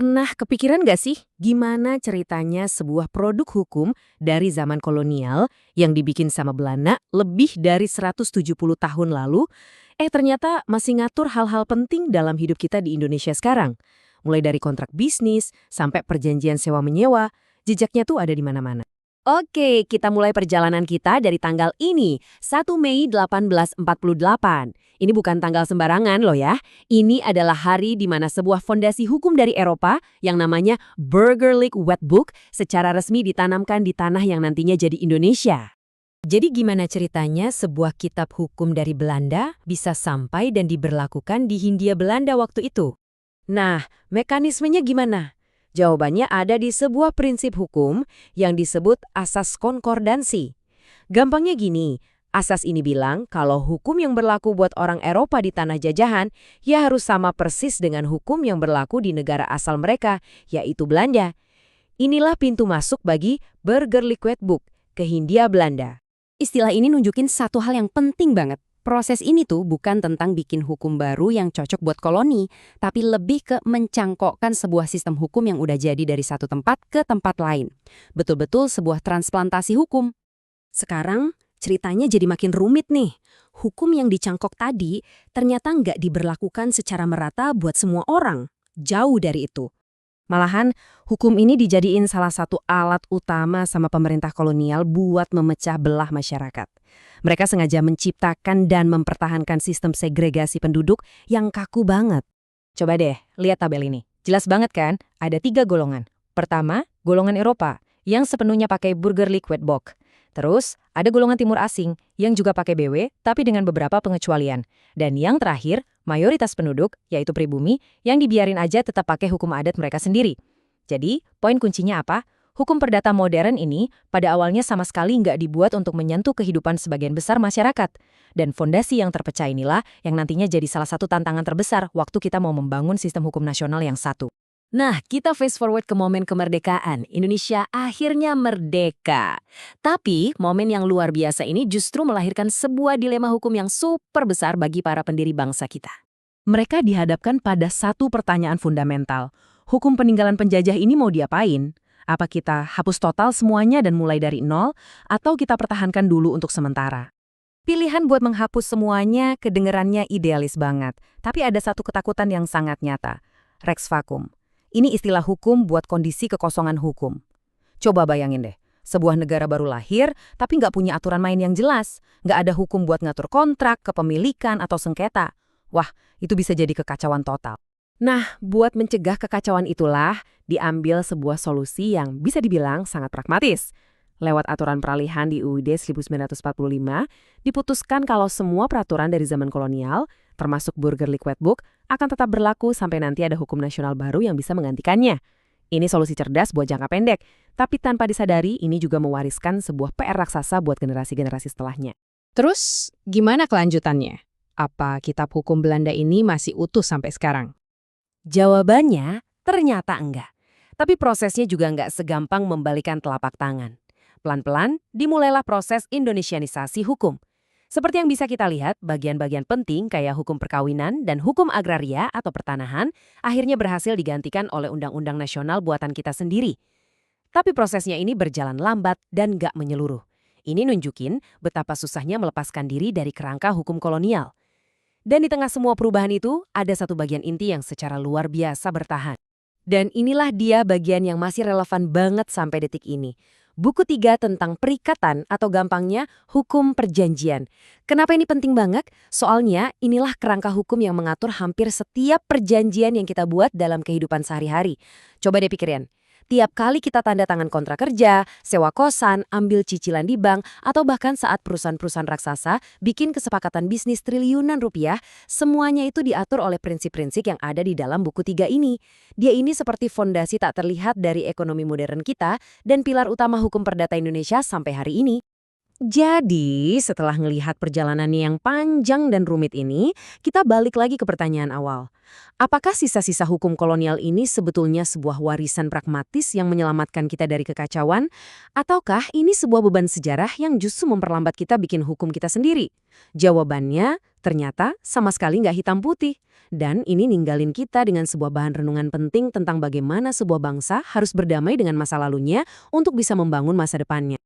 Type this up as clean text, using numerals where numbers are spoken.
Pernah kepikiran nggak sih gimana ceritanya sebuah produk hukum dari zaman kolonial yang dibikin sama Belanda lebih dari 170 tahun lalu, ternyata masih ngatur hal-hal penting dalam hidup kita di Indonesia sekarang. Mulai dari kontrak bisnis sampai perjanjian sewa-menyewa, jejaknya tuh ada di mana-mana. Oke, kita mulai perjalanan kita dari tanggal ini, 1 Mei 1848. Ini bukan tanggal sembarangan loh ya. Ini adalah hari di mana sebuah fondasi hukum dari Eropa yang namanya Burgerlijk Wetboek secara resmi ditanamkan di tanah yang nantinya jadi Indonesia. Jadi gimana ceritanya sebuah kitab hukum dari Belanda bisa sampai dan diberlakukan di Hindia Belanda waktu itu? Nah, mekanismenya gimana? Jawabannya ada di sebuah prinsip hukum yang disebut asas konkordansi. Gampangnya gini, asas ini bilang kalau hukum yang berlaku buat orang Eropa di tanah jajahan, ya harus sama persis dengan hukum yang berlaku di negara asal mereka, yaitu Belanda. Inilah pintu masuk bagi Burgerlijk Wetboek ke Hindia Belanda. Istilah ini nunjukin satu hal yang penting banget. Proses ini tuh bukan tentang bikin hukum baru yang cocok buat koloni, tapi lebih ke mencangkokkan sebuah sistem hukum yang udah jadi dari satu tempat ke tempat lain. Betul-betul sebuah transplantasi hukum. Sekarang, ceritanya jadi makin rumit nih. Hukum yang dicangkok tadi ternyata nggak diberlakukan secara merata buat semua orang. Jauh dari itu. Malahan, hukum ini dijadiin salah satu alat utama sama pemerintah kolonial buat memecah belah masyarakat. Mereka sengaja menciptakan dan mempertahankan sistem segregasi penduduk yang kaku banget. Coba deh, lihat tabel ini. Jelas banget kan, ada 3 golongan. Pertama, golongan Eropa, yang sepenuhnya pakai Burgerlijk Wetboek. Terus, ada golongan timur asing, yang juga pakai BW, tapi dengan beberapa pengecualian. Dan yang terakhir, mayoritas penduduk, yaitu pribumi, yang dibiarin aja tetap pakai hukum adat mereka sendiri. Jadi, poin kuncinya apa? Hukum perdata modern ini pada awalnya sama sekali nggak dibuat untuk menyentuh kehidupan sebagian besar masyarakat. Dan fondasi yang terpecah inilah yang nantinya jadi salah satu tantangan terbesar waktu kita mau membangun sistem hukum nasional yang satu. Nah, kita fast forward ke momen kemerdekaan. Indonesia akhirnya merdeka. Tapi, momen yang luar biasa ini justru melahirkan sebuah dilema hukum yang super besar bagi para pendiri bangsa kita. Mereka dihadapkan pada satu pertanyaan fundamental. Hukum peninggalan penjajah ini mau diapain? Apa kita hapus total semuanya dan mulai dari nol, atau kita pertahankan dulu untuk sementara? Pilihan buat menghapus semuanya kedengerannya idealis banget, tapi ada satu ketakutan yang sangat nyata. Rex vacuum. Ini istilah hukum buat kondisi kekosongan hukum. Coba bayangin deh, sebuah negara baru lahir, tapi nggak punya aturan main yang jelas. Nggak ada hukum buat ngatur kontrak, kepemilikan, atau sengketa. Wah, itu bisa jadi kekacauan total. Nah, buat mencegah kekacauan itulah diambil sebuah solusi yang bisa dibilang sangat pragmatis. Lewat aturan peralihan di UUD 1945, diputuskan kalau semua peraturan dari zaman kolonial, termasuk Burgerlijk Wetboek, akan tetap berlaku sampai nanti ada hukum nasional baru yang bisa menggantikannya. Ini solusi cerdas buat jangka pendek, tapi tanpa disadari ini juga mewariskan sebuah PR raksasa buat generasi-generasi setelahnya. Terus, gimana kelanjutannya? Apa kitab hukum Belanda ini masih utuh sampai sekarang? Jawabannya ternyata enggak. Tapi prosesnya juga enggak segampang membalikan telapak tangan. Pelan-pelan dimulailah proses Indonesianisasi hukum. Seperti yang bisa kita lihat, bagian-bagian penting kayak hukum perkawinan dan hukum agraria atau pertanahan akhirnya berhasil digantikan oleh undang-undang nasional buatan kita sendiri. Tapi prosesnya ini berjalan lambat dan enggak menyeluruh. Ini nunjukin betapa susahnya melepaskan diri dari kerangka hukum kolonial. Dan di tengah semua perubahan itu, ada satu bagian inti yang secara luar biasa bertahan. Dan inilah dia bagian yang masih relevan banget sampai detik ini. Buku 3 tentang perikatan atau gampangnya hukum perjanjian. Kenapa ini penting banget? Soalnya inilah kerangka hukum yang mengatur hampir setiap perjanjian yang kita buat dalam kehidupan sehari-hari. Coba deh pikirin. Tiap kali kita tanda tangan kontrak kerja, sewa kosan, ambil cicilan di bank, atau bahkan saat perusahaan-perusahaan raksasa bikin kesepakatan bisnis triliunan rupiah, semuanya itu diatur oleh prinsip-prinsip yang ada di dalam buku 3 ini. Dia ini seperti fondasi tak terlihat dari ekonomi modern kita dan pilar utama hukum perdata Indonesia sampai hari ini. Jadi, setelah ngelihat perjalanannya yang panjang dan rumit ini, kita balik lagi ke pertanyaan awal. Apakah sisa-sisa hukum kolonial ini sebetulnya sebuah warisan pragmatis yang menyelamatkan kita dari kekacauan? Ataukah ini sebuah beban sejarah yang justru memperlambat kita bikin hukum kita sendiri? Jawabannya, ternyata sama sekali nggak hitam putih. Dan ini ninggalin kita dengan sebuah bahan renungan penting tentang bagaimana sebuah bangsa harus berdamai dengan masa lalunya untuk bisa membangun masa depannya.